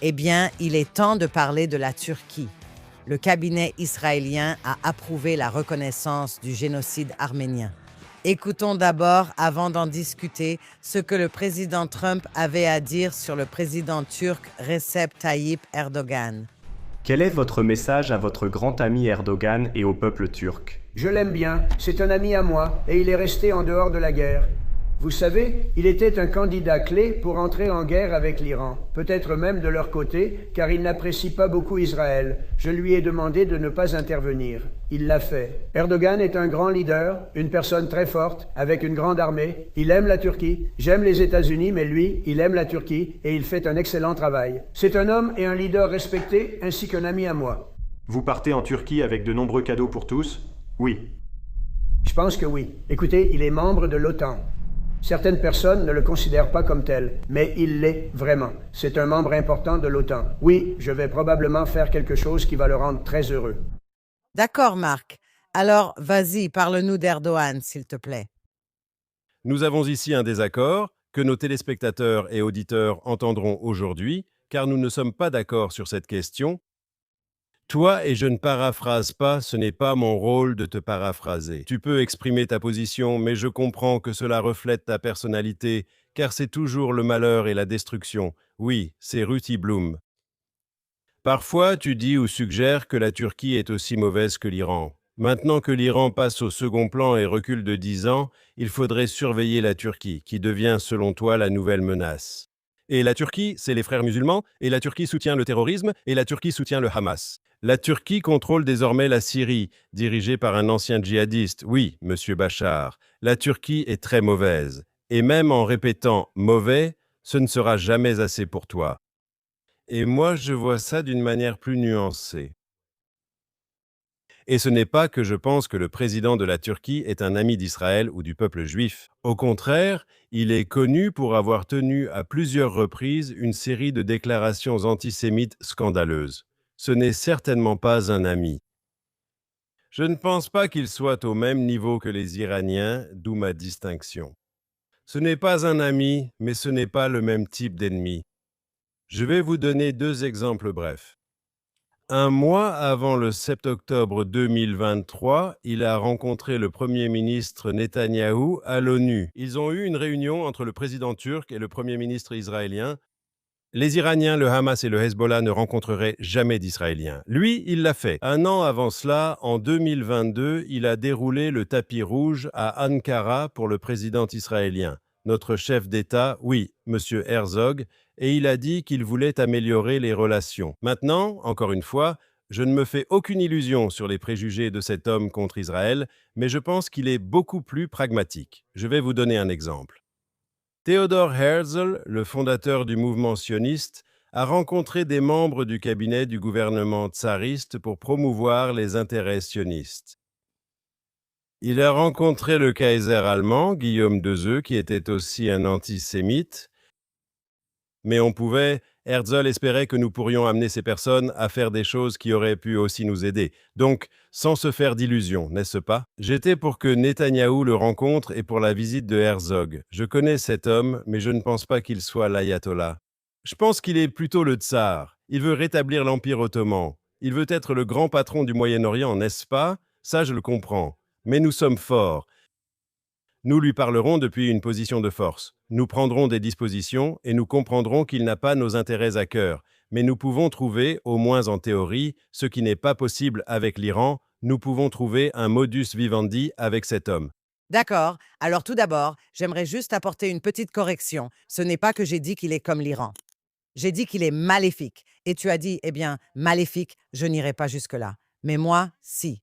Eh bien, il est temps de parler de la Turquie. Le cabinet israélien a approuvé la reconnaissance du génocide arménien. Écoutons d'abord, avant d'en discuter, ce que le président Trump avait à dire sur le président turc Recep Tayyip Erdogan. Quel est votre message à votre grand ami Erdogan et au peuple turc? Je l'aime bien, c'est un ami à moi, et il est resté en dehors de la guerre. Vous savez, il était un candidat clé pour entrer en guerre avec l'Iran, peut-être même de leur côté, car il n'apprécie pas beaucoup Israël. Je lui ai demandé de ne pas intervenir. Il l'a fait. Erdogan est un grand leader, une personne très forte, avec une grande armée. Il aime la Turquie. J'aime les États-Unis, mais lui, il aime la Turquie et il fait un excellent travail. C'est un homme et un leader respecté, ainsi qu'un ami à moi. Vous partez en Turquie avec de nombreux cadeaux pour tous? Oui. Je pense que oui. Écoutez, il est membre de l'OTAN. Certaines personnes ne le considèrent pas comme tel, mais il l'est vraiment. C'est un membre important de l'OTAN. Oui, je vais probablement faire quelque chose qui va le rendre très heureux. D'accord, Marc. Alors, vas-y, parle-nous d'Erdogan, s'il te plaît. Nous avons ici un désaccord que nos téléspectateurs et auditeurs entendront aujourd'hui, car nous ne sommes pas d'accord sur cette question. Toi, et je ne paraphrase pas, ce n'est pas mon rôle de te paraphraser. Tu peux exprimer ta position, mais je comprends que cela reflète ta personnalité, car c'est toujours le malheur et la destruction. Oui, c'est Ruti Bloom. Parfois, tu dis ou suggères que la Turquie est aussi mauvaise que l'Iran. Maintenant que l'Iran passe au second plan et recule de 10 ans, il faudrait surveiller la Turquie, qui devient selon toi la nouvelle menace. Et la Turquie, c'est les frères musulmans, et la Turquie soutient le terrorisme, et la Turquie soutient le Hamas. La Turquie contrôle désormais la Syrie, dirigée par un ancien djihadiste. Oui, monsieur Bachar, la Turquie est très mauvaise. Et même en répétant mauvais, ce ne sera jamais assez pour toi. Et moi, je vois ça d'une manière plus nuancée. Et ce n'est pas que je pense que le président de la Turquie est un ami d'Israël ou du peuple juif. Au contraire, il est connu pour avoir tenu à plusieurs reprises une série de déclarations antisémites scandaleuses. Ce n'est certainement pas un ami. Je ne pense pas qu'il soit au même niveau que les Iraniens, d'où ma distinction. Ce n'est pas un ami, mais ce n'est pas le même type d'ennemi. Je vais vous donner deux exemples brefs. Un mois avant le 7 octobre 2023, il a rencontré le Premier ministre Netanyahou à l'ONU. Ils ont eu une réunion entre le président turc et le Premier ministre israélien. Les Iraniens, le Hamas et le Hezbollah ne rencontreraient jamais d'Israéliens. Lui, il l'a fait. Un an avant cela, en 2022, il a déroulé le tapis rouge à Ankara pour le président israélien. Notre chef d'État, oui, M. Herzog, et il a dit qu'il voulait améliorer les relations. Maintenant, encore une fois, je ne me fais aucune illusion sur les préjugés de cet homme contre Israël, mais je pense qu'il est beaucoup plus pragmatique. Je vais vous donner un exemple. Theodor Herzl, le fondateur du mouvement sioniste, a rencontré des membres du cabinet du gouvernement tsariste pour promouvoir les intérêts sionistes. Il a rencontré le Kaiser allemand, Guillaume II, qui était aussi un antisémite, mais Herzl espérait que nous pourrions amener ces personnes à faire des choses qui auraient pu aussi nous aider. Donc, sans se faire d'illusions, n'est-ce pas? J'étais pour que Netanyahou le rencontre et pour la visite de Herzog. Je connais cet homme, mais je ne pense pas qu'il soit l'ayatollah. Je pense qu'il est plutôt le tsar. Il veut rétablir l'Empire ottoman. Il veut être le grand patron du Moyen-Orient, n'est-ce pas? Ça, je le comprends. Mais nous sommes forts. Nous lui parlerons depuis une position de force. Nous prendrons des dispositions et nous comprendrons qu'il n'a pas nos intérêts à cœur. Mais nous pouvons trouver, au moins en théorie, ce qui n'est pas possible avec l'Iran, nous pouvons trouver un modus vivendi avec cet homme. D'accord. Alors tout d'abord, j'aimerais juste apporter une petite correction. Ce n'est pas que j'ai dit qu'il est comme l'Iran. J'ai dit qu'il est maléfique. Et tu as dit, eh bien, maléfique, je n'irai pas jusque-là. Mais moi, si.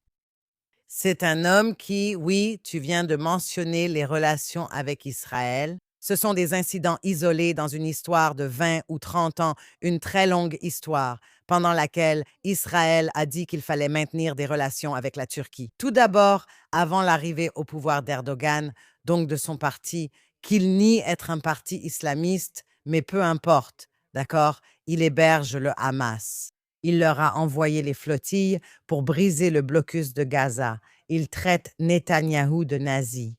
C'est un homme qui, oui, tu viens de mentionner les relations avec Israël. Ce sont des incidents isolés dans une histoire de 20 ou 30 ans, une très longue histoire, pendant laquelle Israël a dit qu'il fallait maintenir des relations avec la Turquie. Tout d'abord, avant l'arrivée au pouvoir d'Erdogan, donc de son parti, qu'il nie être un parti islamiste, mais peu importe, d'accord? Il héberge le Hamas. Il leur a envoyé les flottilles pour briser le blocus de Gaza. Il traite Netanyahou de nazi.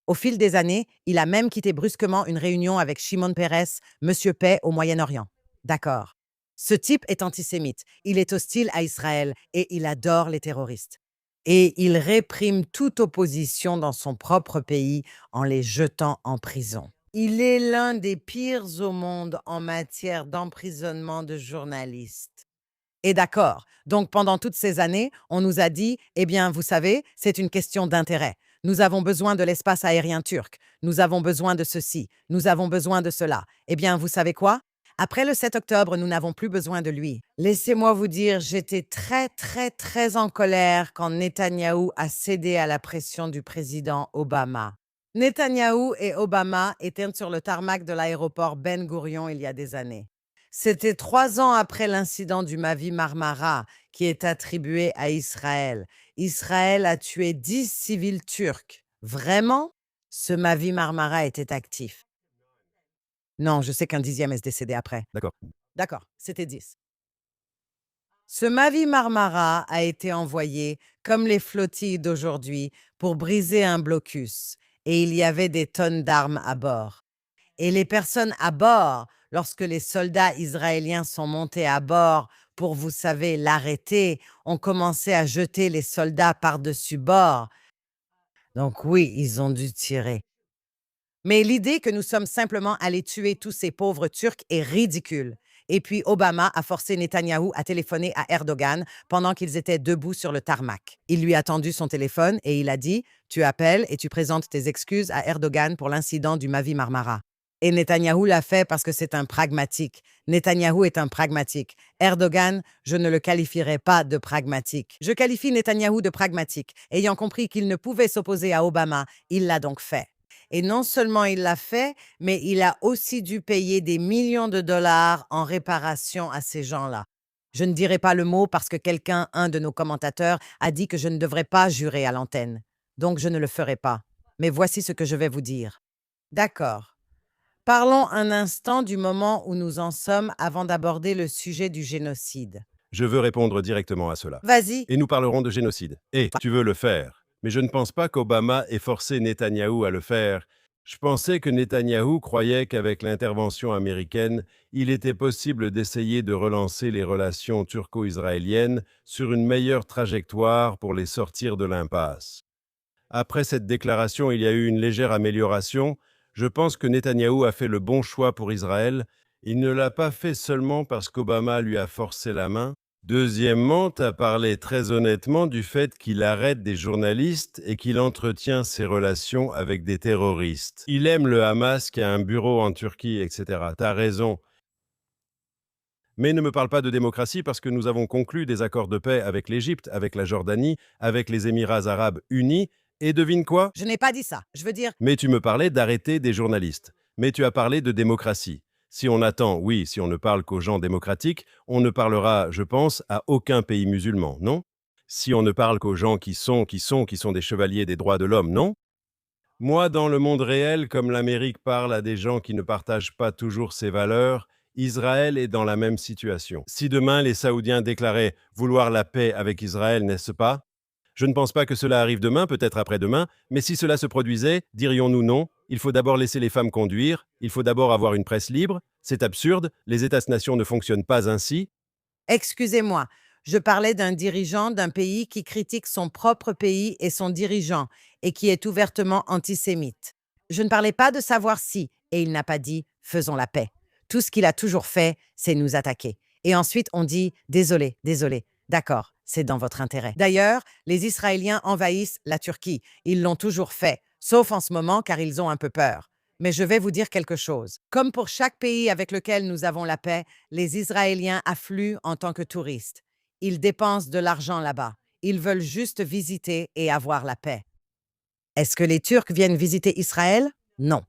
Au fil des années, il a même quitté brusquement une réunion avec Shimon Peres, Monsieur Paix au Moyen-Orient. D'accord. Ce type est antisémite, il est hostile à Israël et il adore les terroristes. Et il réprime toute opposition dans son propre pays en les jetant en prison. Il est l'un des pires au monde en matière d'emprisonnement de journalistes. Et d'accord, donc pendant toutes ces années, on nous a dit, eh bien, vous savez, c'est une question d'intérêt. Nous avons besoin de l'espace aérien turc. Nous avons besoin de ceci. Nous avons besoin de cela. Eh bien, vous savez quoi? Après le 7 octobre, nous n'avons plus besoin de lui. Laissez-moi vous dire, j'étais très, très, très en colère quand Netanyahou a cédé à la pression du président Obama. Netanyahou et Obama étaient sur le tarmac de l'aéroport Ben Gurion il y a des années. C'était 3 ans après l'incident du Mavi Marmara qui est attribué à Israël. Israël a tué 10 civils turcs. Vraiment? Ce Mavi Marmara était actif. Non, je sais qu'un 10e est décédé après. D'accord. D'accord, c'était 10. Ce Mavi Marmara a été envoyé, comme les flottilles d'aujourd'hui, pour briser un blocus. Et il y avait des tonnes d'armes à bord. Et les personnes à bord, lorsque les soldats israéliens sont montés à bord pour, vous savez, l'arrêter, ont commencé à jeter les soldats par-dessus bord. Donc oui, ils ont dû tirer. Mais l'idée que nous sommes simplement allés tuer tous ces pauvres Turcs est ridicule. Et puis Obama a forcé Netanyahou à téléphoner à Erdogan pendant qu'ils étaient debout sur le tarmac. Il lui a tendu son téléphone et il a dit « Tu appelles et tu présentes tes excuses à Erdogan pour l'incident du Mavi Marmara ». Et Netanyahou l'a fait parce que c'est un pragmatique. Netanyahou est un pragmatique. Erdogan, je ne le qualifierais pas de pragmatique. Je qualifie Netanyahou de pragmatique. Ayant compris qu'il ne pouvait s'opposer à Obama, il l'a donc fait. Et non seulement il l'a fait, mais il a aussi dû payer des millions de dollars en réparation à ces gens-là. Je ne dirai pas le mot parce que quelqu'un, un de nos commentateurs, a dit que je ne devrais pas jurer à l'antenne. Donc je ne le ferai pas. Mais voici ce que je vais vous dire. D'accord. Parlons un instant du moment où nous en sommes avant d'aborder le sujet du génocide. Je veux répondre directement à cela. Vas-y. Et nous parlerons de génocide. Et tu veux le faire. Mais je ne pense pas qu'Obama ait forcé Netanyahou à le faire. Je pensais que Netanyahou croyait qu'avec l'intervention américaine, il était possible d'essayer de relancer les relations turco-israéliennes sur une meilleure trajectoire pour les sortir de l'impasse. Après cette déclaration, il y a eu une légère amélioration. Je pense que Netanyahou a fait le bon choix pour Israël. Il ne l'a pas fait seulement parce qu'Obama lui a forcé la main. Deuxièmement, tu as parlé très honnêtement du fait qu'il arrête des journalistes et qu'il entretient ses relations avec des terroristes. Il aime le Hamas qui a un bureau en Turquie, etc. Tu as raison. Mais ne me parle pas de démocratie parce que nous avons conclu des accords de paix avec l'Égypte, avec la Jordanie, avec les Émirats arabes unis. Et devine quoi? Je n'ai pas dit ça. Je veux dire, Mais tu me parlais d'arrêter des journalistes. Mais tu as parlé de démocratie. Si on attend, oui, si on ne parle qu'aux gens démocratiques, on ne parlera, je pense, à aucun pays musulman, non? Si on ne parle qu'aux gens qui sont des chevaliers des droits de l'homme, non? Moi, dans le monde réel, comme l'Amérique parle à des gens qui ne partagent pas toujours ses valeurs, Israël est dans la même situation. Si demain les Saoudiens déclaraient vouloir la paix avec Israël, n'est-ce pas? Je ne pense pas que cela arrive demain, peut-être après-demain, mais si cela se produisait, dirions-nous non? Il faut d'abord laisser les femmes conduire, il faut d'abord avoir une presse libre. C'est absurde, les États-nations ne fonctionnent pas ainsi. excusez-moi, je parlais d'un dirigeant d'un pays qui critique son propre pays et son dirigeant et qui est ouvertement antisémite. Je ne parlais pas de savoir si, et il n'a pas dit « faisons la paix ». Tout ce qu'il a toujours fait, c'est nous attaquer. Et ensuite, on dit « désolé, désolé ». D'accord, c'est dans votre intérêt. D'ailleurs, les Israéliens envahissent la Turquie. Ils l'ont toujours fait, sauf en ce moment car ils ont un peu peur. Mais je vais vous dire quelque chose. Comme pour chaque pays avec lequel nous avons la paix, les Israéliens affluent en tant que touristes. Ils dépensent de l'argent là-bas. Ils veulent juste visiter et avoir la paix. Est-ce que les Turcs viennent visiter Israël? Non.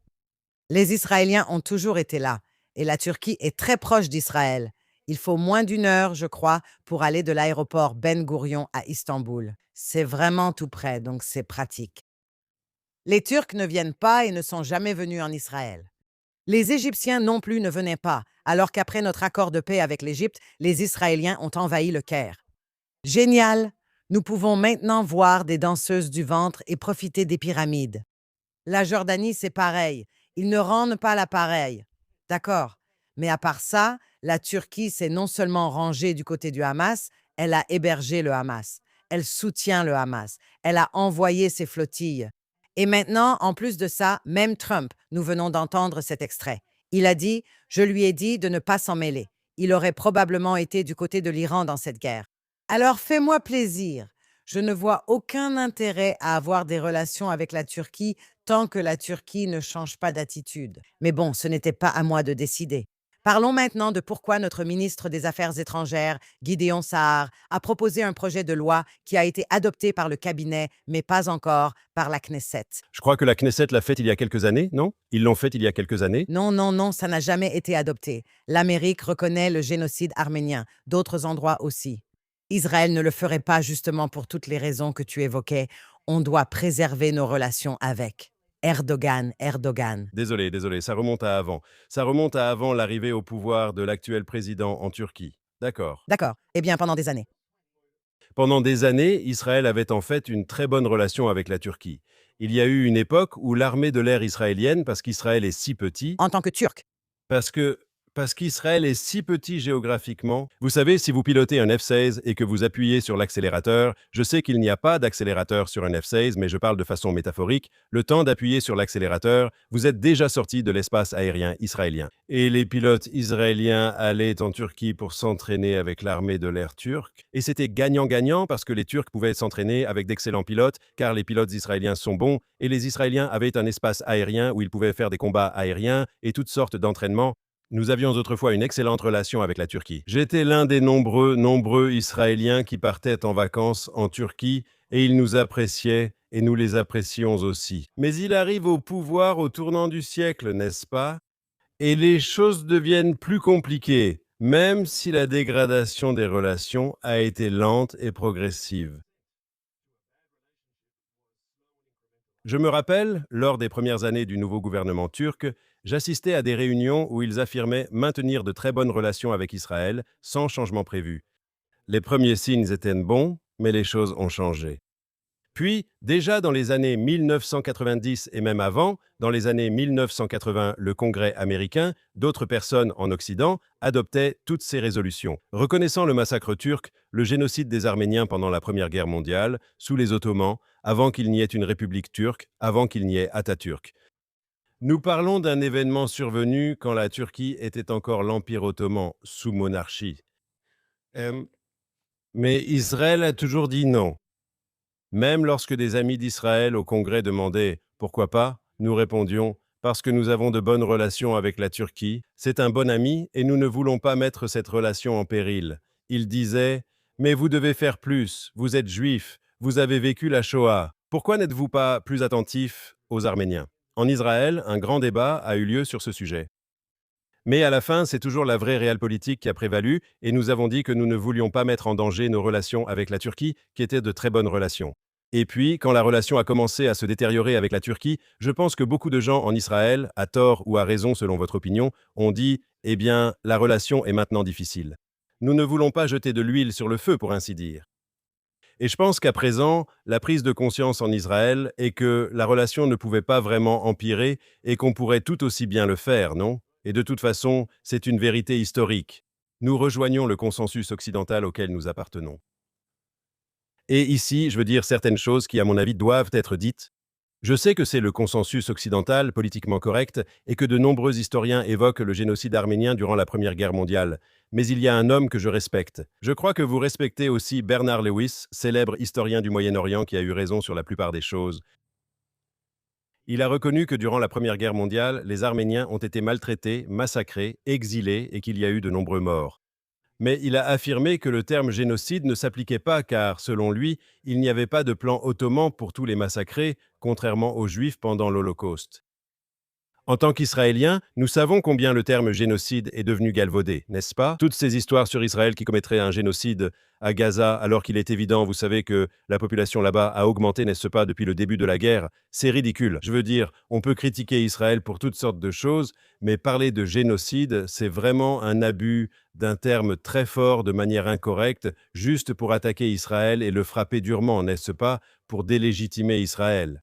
Les Israéliens ont toujours été là, et la Turquie est très proche d'Israël. Il faut moins d'1 heure, je crois, pour aller de l'aéroport Ben Gurion à Istanbul. C'est vraiment tout près, donc c'est pratique. Les Turcs ne viennent pas et ne sont jamais venus en Israël. Les Égyptiens non plus ne venaient pas, alors qu'après notre accord de paix avec l'Égypte, les Israéliens ont envahi le Caire. Génial! Nous pouvons maintenant voir des danseuses du ventre et profiter des pyramides. La Jordanie, c'est pareil. Ils ne rendent pas l'appareil. D'accord. Mais à part ça, La Turquie s'est non seulement rangée du côté du Hamas, elle a hébergé le Hamas. Elle soutient le Hamas. Elle a envoyé ses flottilles. Et maintenant, en plus de ça, même Trump, nous venons d'entendre cet extrait. Il a dit, je lui ai dit de ne pas s'en mêler. Il aurait probablement été du côté de l'Iran dans cette guerre. Alors fais-moi plaisir. Je ne vois aucun intérêt à avoir des relations avec la Turquie tant que la Turquie ne change pas d'attitude. Mais bon, ce n'était pas à moi de décider. Parlons maintenant de pourquoi notre ministre des Affaires étrangères, Gideon Sa'ar, a proposé un projet de loi qui a été adopté par le cabinet, mais pas encore par la Knesset. Je crois que la Knesset l'a fait il y a quelques années, non? Ils l'ont fait il y a quelques années. Non, non, non, ça n'a jamais été adopté. L'Amérique reconnaît le génocide arménien, d'autres endroits aussi. Israël ne le ferait pas justement pour toutes les raisons que tu évoquais. On doit préserver nos relations avec. Erdogan, Erdogan. Désolé, ça remonte à avant. Ça remonte à avant l'arrivée au pouvoir de l'actuel président en Turquie. D'accord. D'accord. Eh bien, pendant des années. Pendant des années, Israël avait en fait une très bonne relation avec la Turquie. Il y a eu une époque où l'armée de l'air israélienne, parce qu'Israël est si petit, En tant que Turc. Parce que parce qu'Israël est si petit géographiquement. Vous savez, si vous pilotez un F-16 et que vous appuyez sur l'accélérateur, je sais qu'il n'y a pas d'accélérateur sur un F-16, mais je parle de façon métaphorique, le temps d'appuyer sur l'accélérateur, vous êtes déjà sorti de l'espace aérien israélien. Et les pilotes israéliens allaient en Turquie pour s'entraîner avec l'armée de l'air turque. Et c'était gagnant-gagnant parce que les Turcs pouvaient s'entraîner avec d'excellents pilotes, car les pilotes israéliens sont bons, et les Israéliens avaient un espace aérien où ils pouvaient faire des combats aériens et toutes sortes d'entraînements. Nous avions autrefois une excellente relation avec la Turquie. J'étais l'un des nombreux Israéliens qui partaient en vacances en Turquie et ils nous appréciaient et nous les apprécions aussi. Mais il arrive au pouvoir au tournant du siècle, n'est-ce pas? Et les choses deviennent plus compliquées, même si la dégradation des relations a été lente et progressive. Je me rappelle, lors des premières années du nouveau gouvernement turc, j'assistais à des réunions où ils affirmaient maintenir de très bonnes relations avec Israël, sans changement prévu. Les premiers signes étaient bons, mais les choses ont changé. Puis, déjà dans les années 1990 et même avant, dans les années 1980, le Congrès américain, d'autres personnes en Occident adoptaient toutes ces résolutions, reconnaissant le massacre turc, le génocide des Arméniens pendant la Première Guerre mondiale, sous les Ottomans, avant qu'il n'y ait une république turque, avant qu'il n'y ait Atatürk. Nous parlons d'un événement survenu quand la Turquie était encore l'Empire ottoman, sous monarchie. Mais Israël a toujours dit non. Même lorsque des amis d'Israël au Congrès demandaient « Pourquoi pas ?», nous répondions « Parce que nous avons de bonnes relations avec la Turquie, c'est un bon ami et nous ne voulons pas mettre cette relation en péril. » Ils disaient « Mais vous devez faire plus, vous êtes juif, vous avez vécu la Shoah. Pourquoi n'êtes-vous pas plus attentif aux Arméniens ?» En Israël, un grand débat a eu lieu sur ce sujet. Mais à la fin, c'est toujours la vraie réelle-politique qui a prévalu, et nous avons dit que nous ne voulions pas mettre en danger nos relations avec la Turquie, qui étaient de très bonnes relations. Et puis, quand la relation a commencé à se détériorer avec la Turquie, je pense que beaucoup de gens en Israël, à tort ou à raison selon votre opinion, ont dit « Eh bien, la relation est maintenant difficile. » Nous ne voulons pas jeter de l'huile sur le feu, pour ainsi dire. Et je pense qu'à présent, la prise de conscience en Israël est que la relation ne pouvait pas vraiment empirer et qu'on pourrait tout aussi bien le faire, non ? Et de toute façon, c'est une vérité historique. Nous rejoignons le consensus occidental auquel nous appartenons. Et ici, je veux dire certaines choses qui, à mon avis, doivent être dites. Je sais que c'est le consensus occidental politiquement correct et que de nombreux historiens évoquent le génocide arménien durant la Première Guerre mondiale. Mais il y a un homme que je respecte. Je crois que vous respectez aussi Bernard Lewis, célèbre historien du Moyen-Orient qui a eu raison sur la plupart des choses. Il a reconnu que durant la Première Guerre mondiale, les Arméniens ont été maltraités, massacrés, exilés et qu'il y a eu de nombreux morts. Mais il a affirmé que le terme génocide ne s'appliquait pas car, selon lui, il n'y avait pas de plan ottoman pour tous les massacrer, contrairement aux Juifs pendant l'Holocauste. En tant qu'Israéliens, nous savons combien le terme génocide est devenu galvaudé, n'est-ce pas? Toutes ces histoires sur Israël qui commettrait un génocide à Gaza, alors qu'il est évident, vous savez, que la population là-bas a augmenté, n'est-ce pas, depuis le début de la guerre, c'est ridicule. Je veux dire, on peut critiquer Israël pour toutes sortes de choses, mais parler de génocide, c'est vraiment un abus d'un terme très fort de manière incorrecte, juste pour attaquer Israël et le frapper durement, n'est-ce pas, pour délégitimer Israël.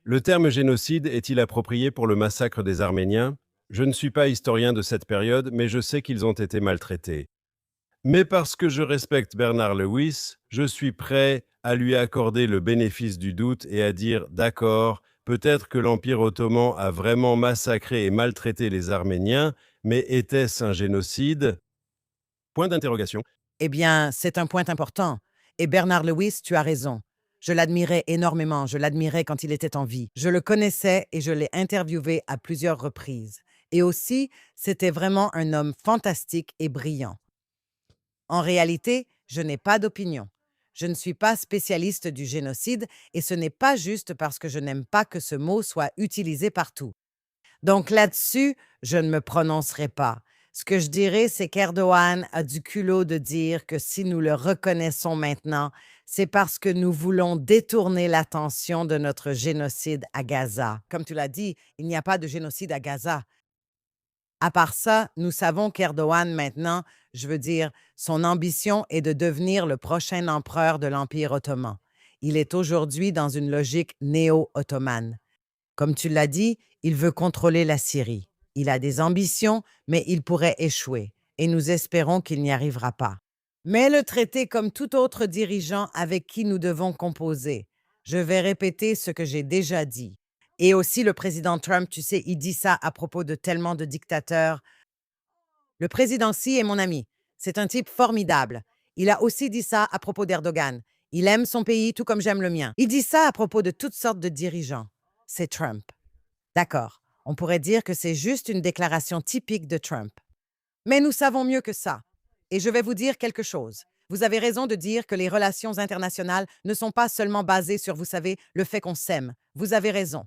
Le terme génocide est-il approprié pour le massacre des Arméniens? Je ne suis pas historien de cette période, mais je sais qu'ils ont été maltraités. Mais parce que je respecte Bernard Lewis, je suis prêt à lui accorder le bénéfice du doute et à dire d'accord, peut-être que l'Empire ottoman a vraiment massacré et maltraité les Arméniens, mais était-ce un génocide? Point d'interrogation. Eh bien, c'est un point important. Et Bernard Lewis, tu as raison. Je l'admirais énormément, je l'admirais quand il était en vie. Je le connaissais et je l'ai interviewé à plusieurs reprises. Et aussi, c'était vraiment un homme fantastique et brillant. En réalité, je n'ai pas d'opinion. Je ne suis pas spécialiste du génocide et ce n'est pas juste parce que je n'aime pas que ce mot soit utilisé partout. Donc là-dessus, je ne me prononcerai pas. Ce que je dirais, c'est qu'Erdogan a du culot de dire que si nous le reconnaissons maintenant, c'est parce que nous voulons détourner l'attention de notre génocide à Gaza. Comme tu l'as dit, il n'y a pas de génocide à Gaza. À part ça, nous savons qu'Erdogan maintenant, je veux dire, son ambition est de devenir le prochain empereur de l'Empire ottoman. Il est aujourd'hui dans une logique néo-ottomane. Comme tu l'as dit, il veut contrôler la Syrie. Il a des ambitions, mais il pourrait échouer, et nous espérons qu'il n'y arrivera pas. Mais le traité comme tout autre dirigeant avec qui nous devons composer. Je vais répéter ce que j'ai déjà dit. Et aussi le président Trump, tu sais, il dit ça à propos de tellement de dictateurs. Le président Xi est mon ami. C'est un type formidable. Il a aussi dit ça à propos d'Erdogan. Il aime son pays tout comme j'aime le mien. Il dit ça à propos de toutes sortes de dirigeants. C'est Trump. D'accord, on pourrait dire que c'est juste une déclaration typique de Trump. Mais nous savons mieux que ça. Et je vais vous dire quelque chose. Vous avez raison de dire que les relations internationales ne sont pas seulement basées sur, vous savez, le fait qu'on s'aime. Vous avez raison.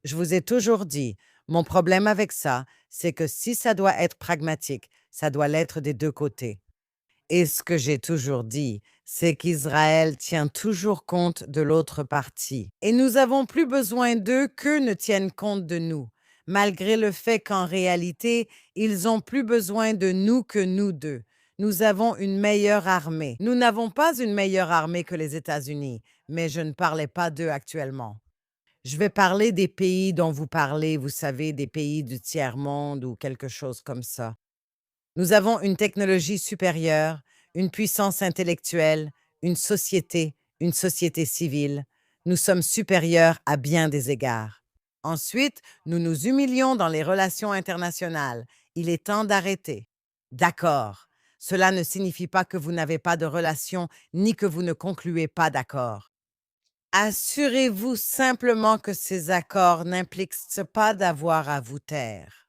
Je vous ai toujours dit, mon problème avec ça, c'est que si ça doit être pragmatique, ça doit l'être des deux côtés. Et ce que j'ai toujours dit, c'est qu'Israël tient toujours compte de l'autre partie. Et nous avons plus besoin d'eux qu'eux ne tiennent compte de nous, malgré le fait qu'en réalité, ils ont plus besoin de nous que nous d'eux. Nous avons une meilleure armée. Nous n'avons pas une meilleure armée que les États-Unis, mais je ne parlais pas d'eux actuellement. Je vais parler des pays dont vous parlez, vous savez, des pays du tiers-monde ou quelque chose comme ça. Nous avons une technologie supérieure, une puissance intellectuelle, une société civile. Nous sommes supérieurs à bien des égards. Ensuite, nous nous humilions dans les relations internationales. Il est temps d'arrêter. D'accord. Cela ne signifie pas que vous n'avez pas de relations ni que vous ne concluez pas d'accords. Assurez-vous simplement que ces accords n'impliquent pas d'avoir à vous taire.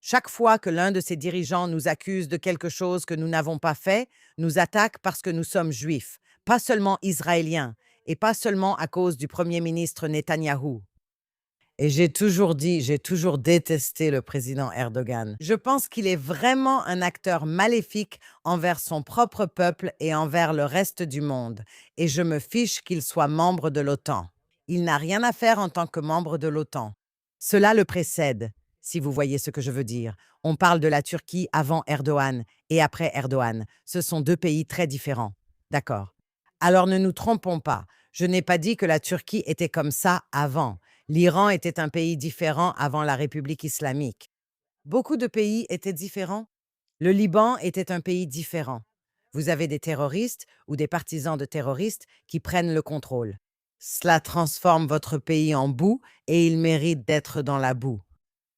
Chaque fois que l'un de ces dirigeants nous accuse de quelque chose que nous n'avons pas fait, nous attaque parce que nous sommes juifs, pas seulement israéliens, et pas seulement à cause du premier ministre Netanyahou. Et j'ai toujours dit, j'ai toujours détesté le président Erdogan. Je pense qu'il est vraiment un acteur maléfique envers son propre peuple et envers le reste du monde. Et je me fiche qu'il soit membre de l'OTAN. Il n'a rien à faire en tant que membre de l'OTAN. Cela le précède, si vous voyez ce que je veux dire. On parle de la Turquie avant Erdogan et après Erdogan. Ce sont deux pays très différents. D'accord. Alors ne nous trompons pas. Je n'ai pas dit que la Turquie était comme ça avant. L'Iran était un pays différent avant la République islamique. Beaucoup de pays étaient différents. Le Liban était un pays différent. Vous avez des terroristes ou des partisans de terroristes qui prennent le contrôle. Cela transforme votre pays en boue et il mérite d'être dans la boue.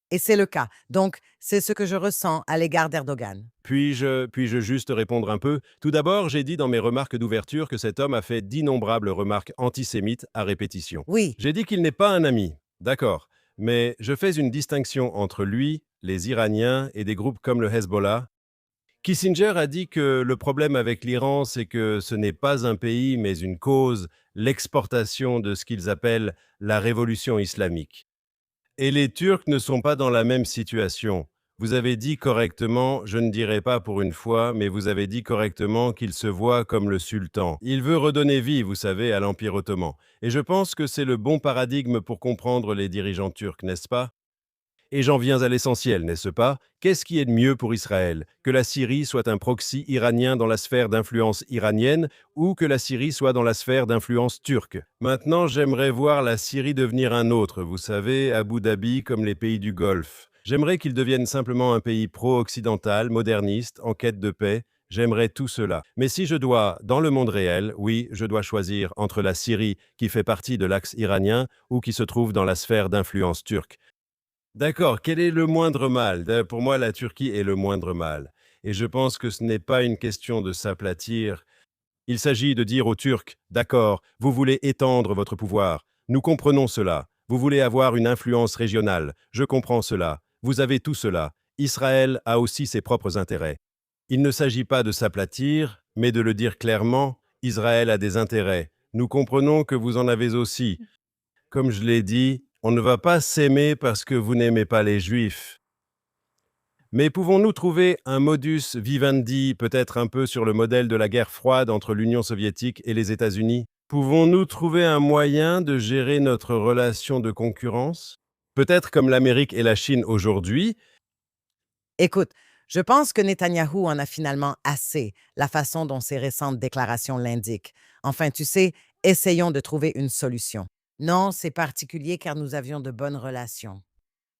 Et c'est le cas. Donc, c'est ce que je ressens à l'égard d'Erdogan. Puis-je juste répondre un peu? Tout d'abord, j'ai dit dans mes remarques d'ouverture que cet homme a fait d'innombrables remarques antisémites à répétition. Oui, J'ai dit qu'il n'est pas un ami, d'accord, mais je fais une distinction entre lui, les Iraniens et des groupes comme le Hezbollah. Kissinger a dit que le problème avec l'Iran, c'est que ce n'est pas un pays, mais une cause, l'exportation de ce qu'ils appellent la révolution islamique. Et les Turcs ne sont pas dans la même situation. Vous avez dit correctement, je ne dirai pas pour une fois, mais vous avez dit correctement qu'il se voit comme le sultan. Il veut redonner vie, vous savez, à l'Empire ottoman. Et je pense que c'est le bon paradigme pour comprendre les dirigeants turcs, n'est-ce pas? Et j'en viens à l'essentiel, n'est-ce pas? Qu'est-ce qui est de mieux pour Israël? Que la Syrie soit un proxy iranien dans la sphère d'influence iranienne ou que la Syrie soit dans la sphère d'influence turque? Maintenant, j'aimerais voir la Syrie devenir un autre, vous savez, Abu Dhabi comme les pays du Golfe. J'aimerais qu'il devienne simplement un pays pro-occidental, moderniste, en quête de paix. J'aimerais tout cela. Mais si je dois, dans le monde réel, oui, je dois choisir entre la Syrie, qui fait partie de l'axe iranien, ou qui se trouve dans la sphère d'influence turque. D'accord, quel est le moindre mal? Pour moi, la Turquie est le moindre mal. Et je pense que ce n'est pas une question de s'aplatir. Il s'agit de dire aux Turcs, d'accord, vous voulez étendre votre pouvoir. Nous comprenons cela. Vous voulez avoir une influence régionale. Je comprends cela. Vous avez tout cela. Israël a aussi ses propres intérêts. Il ne s'agit pas de s'aplatir, mais de le dire clairement, Israël a des intérêts. Nous comprenons que vous en avez aussi. Comme je l'ai dit, on ne va pas s'aimer parce que vous n'aimez pas les Juifs. Mais pouvons-nous trouver un modus vivendi, peut-être un peu sur le modèle de la guerre froide entre l'Union soviétique et les États-Unis? Pouvons-nous trouver un moyen de gérer notre relation de concurrence? Peut-être comme l'Amérique et la Chine aujourd'hui. Écoute, je pense que Netanyahou en a finalement assez, la façon dont ses récentes déclarations l'indiquent. Enfin, tu sais, essayons de trouver une solution. Non, c'est particulier car nous avions de bonnes relations.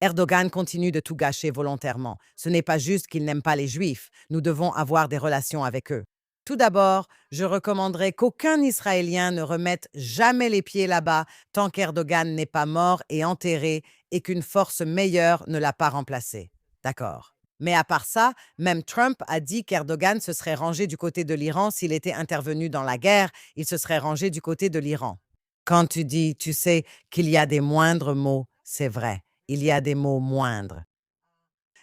Erdogan continue de tout gâcher volontairement. Ce n'est pas juste qu'il n'aime pas les Juifs. Nous devons avoir des relations avec eux. Tout d'abord, je recommanderais qu'aucun Israélien ne remette jamais les pieds là-bas tant qu'Erdogan n'est pas mort et enterré et qu'une force meilleure ne l'a pas remplacé. D'accord. Mais à part ça, même Trump a dit qu'Erdogan se serait rangé du côté de l'Iran s'il était intervenu dans la guerre, il se serait rangé du côté de l'Iran. Quand tu dis, tu sais, qu'il y a des moindres mots, c'est vrai. Il y a des mots moindres.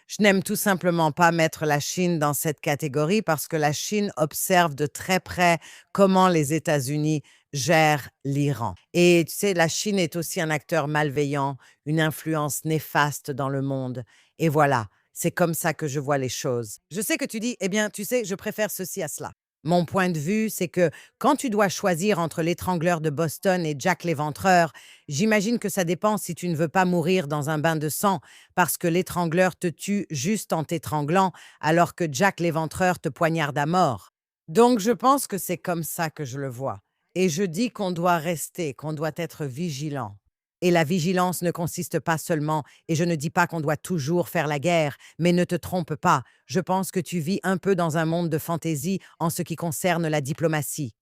Je n'aime tout simplement pas mettre la Chine dans cette catégorie parce que la Chine observe de très près comment les États-Unis gèrent l'Iran. Et tu sais, la Chine est aussi un acteur malveillant, une influence néfaste dans le monde. Et voilà, c'est comme ça que je vois les choses. Je sais que tu dis, eh bien, tu sais, je préfère ceci à cela. Mon point de vue, c'est que quand tu dois choisir entre l'étrangleur de Boston et Jack l'Éventreur, j'imagine que ça dépend si tu ne veux pas mourir dans un bain de sang parce que l'étrangleur te tue juste en t'étranglant alors que Jack l'Éventreur te poignarde à mort. Donc je pense que c'est comme ça que je le vois. Et je dis qu'on doit rester, qu'on doit être vigilant. Et la vigilance ne consiste pas seulement, et je ne dis pas qu'on doit toujours faire la guerre, mais ne te trompe pas, je pense que tu vis un peu dans un monde de fantaisie en ce qui concerne la diplomatie.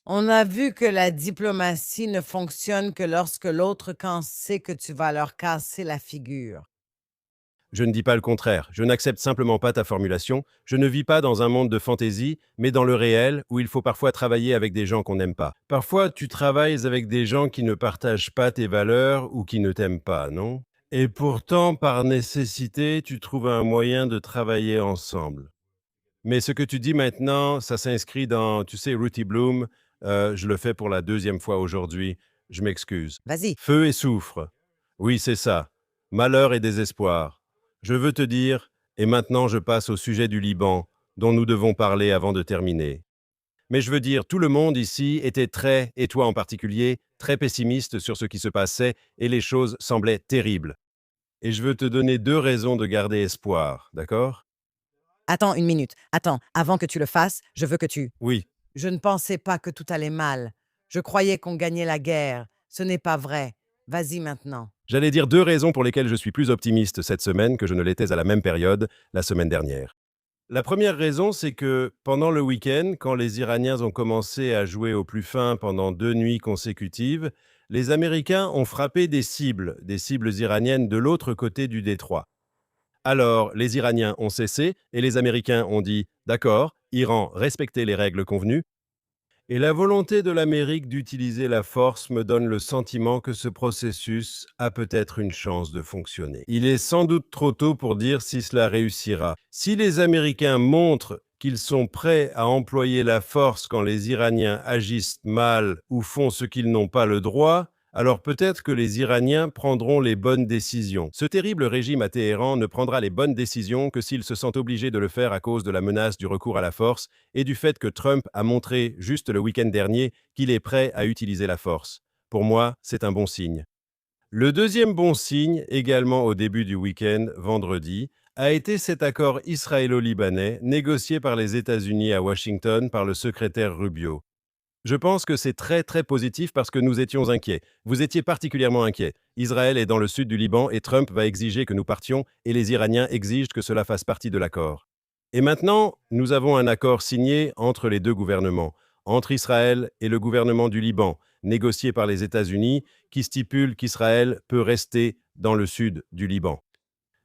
On a vu que la diplomatie ne fonctionne que lorsque l'autre camp sait que tu vas leur casser la figure. Je ne dis pas le contraire, je n'accepte simplement pas ta formulation. Je ne vis pas dans un monde de fantaisie, mais dans le réel, où il faut parfois travailler avec des gens qu'on n'aime pas. Parfois, tu travailles avec des gens qui ne partagent pas tes valeurs ou qui ne t'aiment pas, non? Et pourtant, par nécessité, tu trouves un moyen de travailler ensemble. Mais ce que tu dis maintenant, ça s'inscrit dans, tu sais, Ruthie Bloom, je le fais pour la deuxième fois aujourd'hui, je m'excuse. Vas-y. Feu et soufre. Oui, c'est ça. Malheur et désespoir. Je veux te dire, et maintenant je passe au sujet du Liban, dont nous devons parler avant de terminer. Mais je veux dire, tout le monde ici était très, et toi en particulier, très pessimiste sur ce qui se passait, et les choses semblaient terribles. Et je veux te donner 2 raisons de garder espoir, d'accord? Attends une minute. Attends, avant que tu le fasses, je veux que tu... Oui. Je ne pensais pas que tout allait mal. Je croyais qu'on gagnait la guerre. Ce n'est pas vrai. Vas-y maintenant. J'allais dire 2 raisons pour lesquelles je suis plus optimiste cette semaine que je ne l'étais à la même période la semaine dernière. La première raison, c'est que pendant le week-end, quand les Iraniens ont commencé à jouer au plus fin pendant 2 nuits consécutives, les Américains ont frappé des cibles iraniennes de l'autre côté du détroit. Alors, les Iraniens ont cessé et les Américains ont dit d'accord, Iran, respectez les règles convenues. Et la volonté de l'Amérique d'utiliser la force me donne le sentiment que ce processus a peut-être une chance de fonctionner. Il est sans doute trop tôt pour dire si cela réussira. Si les Américains montrent qu'ils sont prêts à employer la force quand les Iraniens agissent mal ou font ce qu'ils n'ont pas le droit, alors peut-être que les Iraniens prendront les bonnes décisions. Ce terrible régime à Téhéran ne prendra les bonnes décisions que s'il se sent obligé de le faire à cause de la menace du recours à la force et du fait que Trump a montré juste le week-end dernier qu'il est prêt à utiliser la force. Pour moi, c'est un bon signe. Le deuxième bon signe, également au début du week-end, vendredi, a été cet accord israélo-libanais négocié par les États-Unis à Washington par le secrétaire Rubio. Je pense que c'est très très positif parce que nous étions inquiets. Vous étiez particulièrement inquiets. Israël est dans le sud du Liban et Trump va exiger que nous partions et les Iraniens exigent que cela fasse partie de l'accord. Et maintenant, nous avons un accord signé entre les deux gouvernements, entre Israël et le gouvernement du Liban, négocié par les États-Unis, qui stipule qu'Israël peut rester dans le sud du Liban.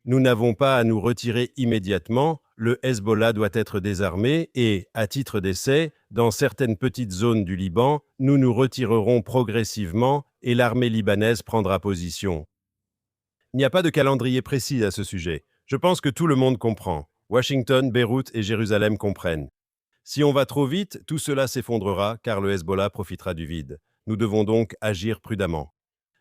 Nous n'avons pas à nous retirer immédiatement, le Hezbollah doit être désarmé et, à titre d'essai, dans certaines petites zones du Liban, nous nous retirerons progressivement et l'armée libanaise prendra position. Il n'y a pas de calendrier précis à ce sujet. Je pense que tout le monde comprend. Washington, Beyrouth et Jérusalem comprennent. Si on va trop vite, tout cela s'effondrera car le Hezbollah profitera du vide. Nous devons donc agir prudemment.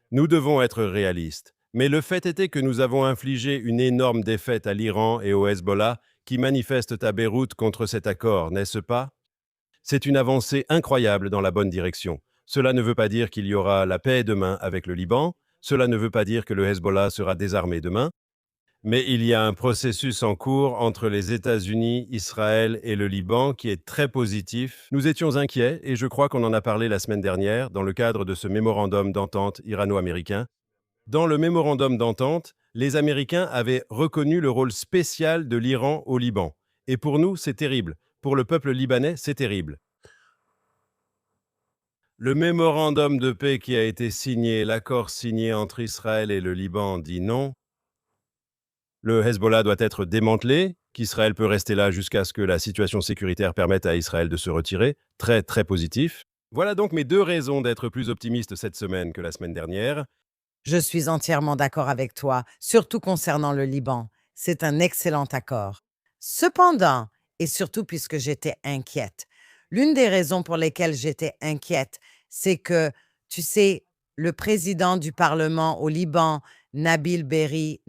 Nous devons être réalistes. Mais le fait était que nous avons infligé une énorme défaite à l'Iran et au Hezbollah qui manifestent à Beyrouth contre cet accord, n'est-ce pas? C'est une avancée incroyable dans la bonne direction. Cela ne veut pas dire qu'il y aura la paix demain avec le Liban, cela ne veut pas dire que le Hezbollah sera désarmé demain, mais il y a un processus en cours entre les États-Unis, Israël et le Liban qui est très positif. Nous étions inquiets et je crois qu'on en a parlé la semaine dernière dans le cadre de ce mémorandum d'entente irano-américain. Dans le mémorandum d'entente, les Américains avaient reconnu le rôle spécial de l'Iran au Liban. Et pour nous, c'est terrible. Pour le peuple libanais, c'est terrible. Le mémorandum de paix qui a été signé, l'accord signé entre Israël et le Liban dit non. Le Hezbollah doit être démantelé, qu'Israël peut rester là jusqu'à ce que la situation sécuritaire permette à Israël de se retirer. Très, très positif. Voilà donc mes deux raisons d'être plus optimiste cette semaine que la semaine dernière. Je suis entièrement d'accord avec toi, surtout concernant le Liban. C'est un excellent accord. Cependant, et surtout puisque j'étais inquiète, l'une des raisons pour lesquelles j'étais inquiète, c'est que, tu sais, le président du Parlement au Liban, Nabil Berri,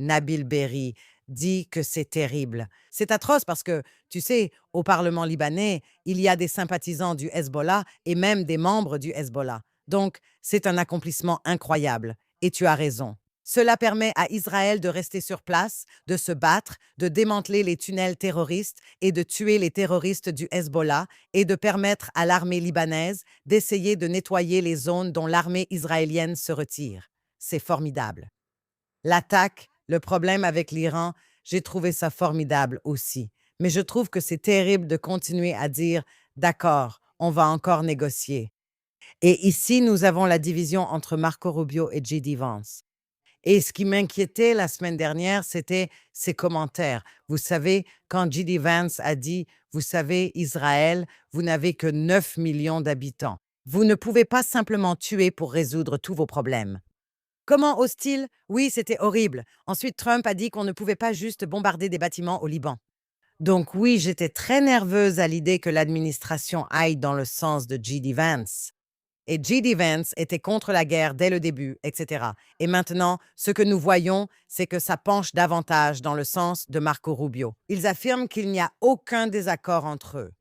dit que c'est terrible. C'est atroce parce que, tu sais, au Parlement libanais, il y a des sympathisants du Hezbollah et même des membres du Hezbollah. Donc, c'est un accomplissement incroyable. Et tu as raison. Cela permet à Israël de rester sur place, de se battre, de démanteler les tunnels terroristes et de tuer les terroristes du Hezbollah et de permettre à l'armée libanaise d'essayer de nettoyer les zones dont l'armée israélienne se retire. C'est formidable. L'attaque, le problème avec l'Iran, j'ai trouvé ça formidable aussi. Mais je trouve que c'est terrible de continuer à dire « D'accord, on va encore négocier ». Et ici, nous avons la division entre Marco Rubio et J.D. Vance. Et ce qui m'inquiétait la semaine dernière, c'était ses commentaires. Vous savez, quand J.D. Vance a dit « Vous savez, Israël, vous n'avez que 9 millions d'habitants. Vous ne pouvez pas simplement tuer pour résoudre tous vos problèmes. » Comment hostile? Oui, c'était horrible. Ensuite, Trump a dit qu'on ne pouvait pas juste bombarder des bâtiments au Liban. Donc oui, j'étais très nerveuse à l'idée que l'administration aille dans le sens de J.D. Vance. Et J.D. Vance était contre la guerre dès le début, etc. Et maintenant, ce que nous voyons, c'est que ça penche davantage dans le sens de Marco Rubio. Ils affirment qu'il n'y a aucun désaccord entre eux.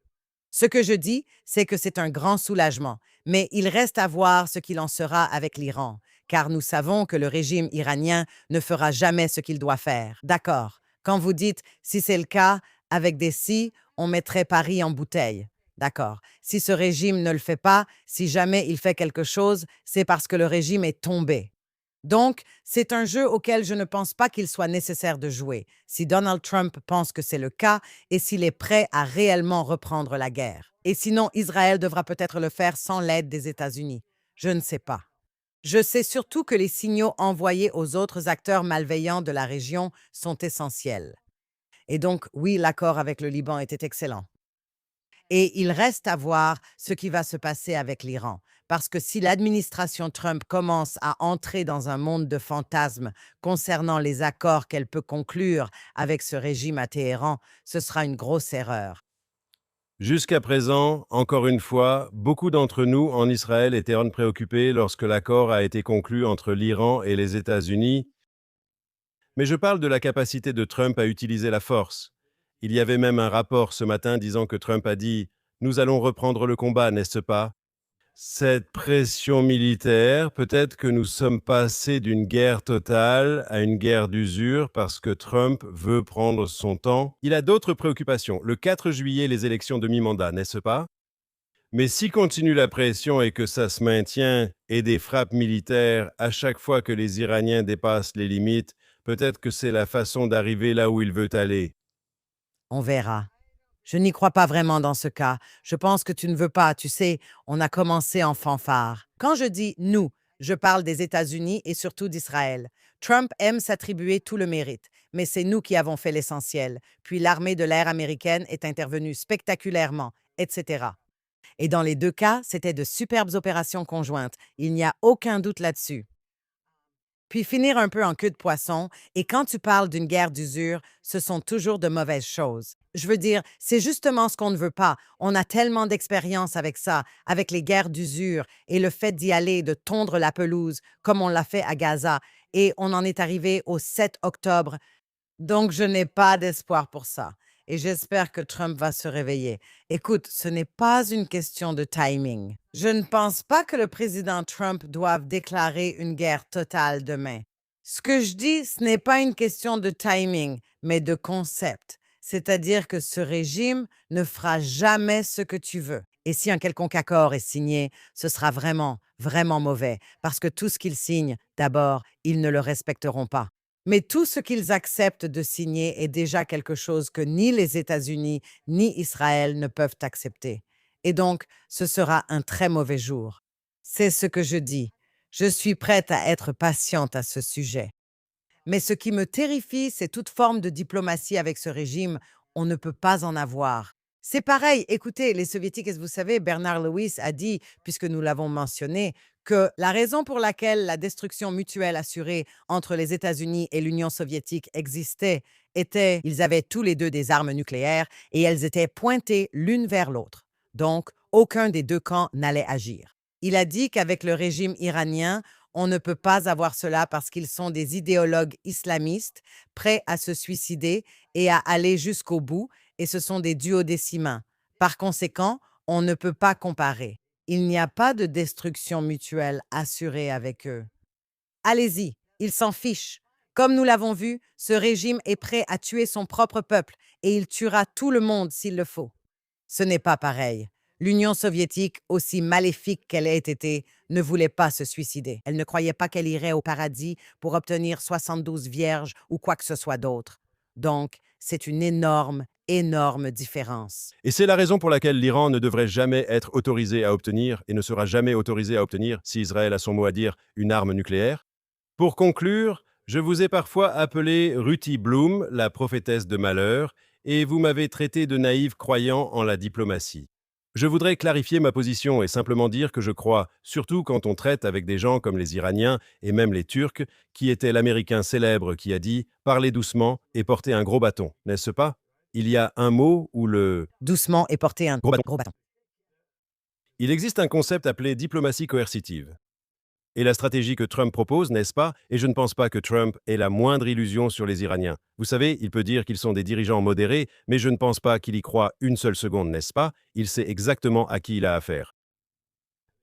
Ce que je dis, c'est que c'est un grand soulagement, mais il reste à voir ce qu'il en sera avec l'Iran, car nous savons que le régime iranien ne fera jamais ce qu'il doit faire. D'accord. Quand vous dites « si c'est le cas, avec des si, on mettrait Paris en bouteille ». D'accord. Si ce régime ne le fait pas, si jamais il fait quelque chose, c'est parce que le régime est tombé. Donc, c'est un jeu auquel je ne pense pas qu'il soit nécessaire de jouer, si Donald Trump pense que c'est le cas et s'il est prêt à réellement reprendre la guerre. Et sinon, Israël devra peut-être le faire sans l'aide des États-Unis. Je ne sais pas. Je sais surtout que les signaux envoyés aux autres acteurs malveillants de la région sont essentiels. Et donc, oui, l'accord avec le Liban était excellent. Et il reste à voir ce qui va se passer avec l'Iran. Parce que si l'administration Trump commence à entrer dans un monde de fantasmes concernant les accords qu'elle peut conclure avec ce régime à Téhéran, ce sera une grosse erreur. Jusqu'à présent, encore une fois, beaucoup d'entre nous en Israël étaient préoccupés lorsque l'accord a été conclu entre l'Iran et les États-Unis. Mais je parle de la capacité de Trump à utiliser la force. Il y avait même un rapport ce matin disant que Trump a dit « Nous allons reprendre le combat, n'est-ce pas ?» Cette pression militaire, peut-être que nous sommes passés d'une guerre totale à une guerre d'usure parce que Trump veut prendre son temps. Il a d'autres préoccupations. Le 4 juillet, les élections de mi-mandat, n'est-ce pas? Mais si continue la pression et que ça se maintient, et des frappes militaires à chaque fois que les Iraniens dépassent les limites, peut-être que c'est la façon d'arriver là où il veut aller. On verra. Je n'y crois pas vraiment dans ce cas. Je pense que tu ne veux pas, tu sais, on a commencé en fanfare. Quand je dis nous, je parle des États-Unis et surtout d'Israël. Trump aime s'attribuer tout le mérite, mais c'est nous qui avons fait l'essentiel. Puis l'armée de l'air américaine est intervenue spectaculairement, etc. Et dans les deux cas, c'était de superbes opérations conjointes. Il n'y a aucun doute là-dessus. Puis finir un peu en queue de poisson, et quand tu parles d'une guerre d'usure, ce sont toujours de mauvaises choses. Je veux dire, c'est justement ce qu'on ne veut pas. On a tellement d'expérience avec ça, avec les guerres d'usure et le fait d'y aller, de tondre la pelouse, comme on l'a fait à Gaza, et on en est arrivé au 7 octobre. Donc, je n'ai pas d'espoir pour ça. Et j'espère que Trump va se réveiller. Écoute, ce n'est pas une question de timing. Je ne pense pas que le président Trump doive déclarer une guerre totale demain. Ce que je dis, ce n'est pas une question de timing, mais de concept. C'est-à-dire que ce régime ne fera jamais ce que tu veux. Et si un quelconque accord est signé, ce sera vraiment, vraiment mauvais, parce que tout ce qu'ils signent, d'abord, ils ne le respecteront pas. Mais tout ce qu'ils acceptent de signer est déjà quelque chose que ni les États-Unis ni Israël ne peuvent accepter. Et donc, ce sera un très mauvais jour. C'est ce que je dis. Je suis prête à être patiente à ce sujet. Mais ce qui me terrifie, c'est toute forme de diplomatie avec ce régime. On ne peut pas en avoir. C'est pareil, écoutez, les Soviétiques, et vous savez, Bernard Lewis a dit, puisque nous l'avons mentionné, que la raison pour laquelle la destruction mutuelle assurée entre les États-Unis et l'Union soviétique existait était qu'ils avaient tous les deux des armes nucléaires et elles étaient pointées l'une vers l'autre. Donc, aucun des deux camps n'allait agir. Il a dit qu'avec le régime iranien, on ne peut pas avoir cela parce qu'ils sont des idéologues islamistes prêts à se suicider et à aller jusqu'au bout, et ce sont des duodécimains. Par conséquent, on ne peut pas comparer. Il n'y a pas de destruction mutuelle assurée avec eux. Allez-y, ils s'en fichent. Comme nous l'avons vu, ce régime est prêt à tuer son propre peuple et il tuera tout le monde s'il le faut. Ce n'est pas pareil. L'Union soviétique, aussi maléfique qu'elle ait été, ne voulait pas se suicider. Elle ne croyait pas qu'elle irait au paradis pour obtenir 72 vierges ou quoi que ce soit d'autre. Donc, c'est une énorme, énorme différence. Et c'est la raison pour laquelle l'Iran ne devrait jamais être autorisé à obtenir, et ne sera jamais autorisé à obtenir, si Israël a son mot à dire, une arme nucléaire. Pour conclure, je vous ai parfois appelé Ruthie Bloom, la prophétesse de malheur, et vous m'avez traité de naïf croyant en la diplomatie. Je voudrais clarifier ma position et simplement dire que je crois, surtout quand on traite avec des gens comme les Iraniens et même les Turcs, qui était l'Américain célèbre qui a dit « parlez doucement et portez un gros bâton », n'est-ce pas? Il y a un mot où le Doucement et porter un gros bâton. gros bâton. Il existe un concept appelé diplomatie coercitive. Et la stratégie que Trump propose, n'est-ce pas? Et je ne pense pas que Trump ait la moindre illusion sur les Iraniens. Vous savez, il peut dire qu'ils sont des dirigeants modérés, mais je ne pense pas qu'il y croit une seule seconde, n'est-ce pas? Il sait exactement à qui il a affaire.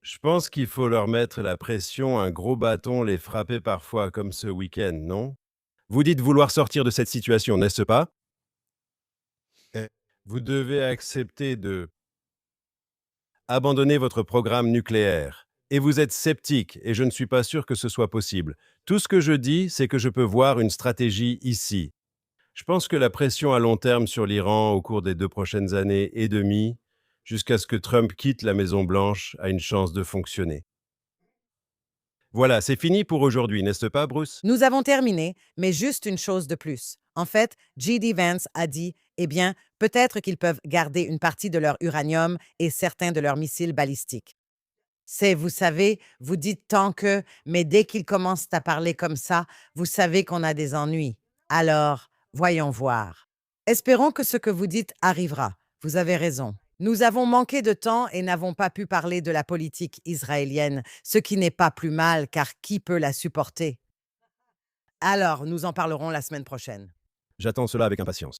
Je pense qu'il faut leur mettre la pression, un gros bâton, les frapper parfois comme ce week-end, non? Vous dites vouloir sortir de cette situation, n'est-ce pas? Vous devez accepter de abandonner votre programme nucléaire. Et vous êtes sceptique, et je ne suis pas sûr que ce soit possible. Tout ce que je dis, c'est que je peux voir une stratégie ici. Je pense que la pression à long terme sur l'Iran au cours des 2 prochaines années et demie, jusqu'à ce que Trump quitte la Maison-Blanche, a une chance de fonctionner. Voilà, c'est fini pour aujourd'hui, n'est-ce pas, Bruce? Nous avons terminé, mais juste une chose de plus. En fait, J.D. Vance a dit, eh bien, peut-être qu'ils peuvent garder une partie de leur uranium et certains de leurs missiles balistiques. C'est, vous savez, vous dites tant que, mais dès qu'ils commencent à parler comme ça, vous savez qu'on a des ennuis. Alors, voyons voir. Espérons que ce que vous dites arrivera. Vous avez raison. Nous avons manqué de temps et n'avons pas pu parler de la politique israélienne, ce qui n'est pas plus mal, car qui peut la supporter? Alors, nous en parlerons la semaine prochaine. J'attends cela avec impatience.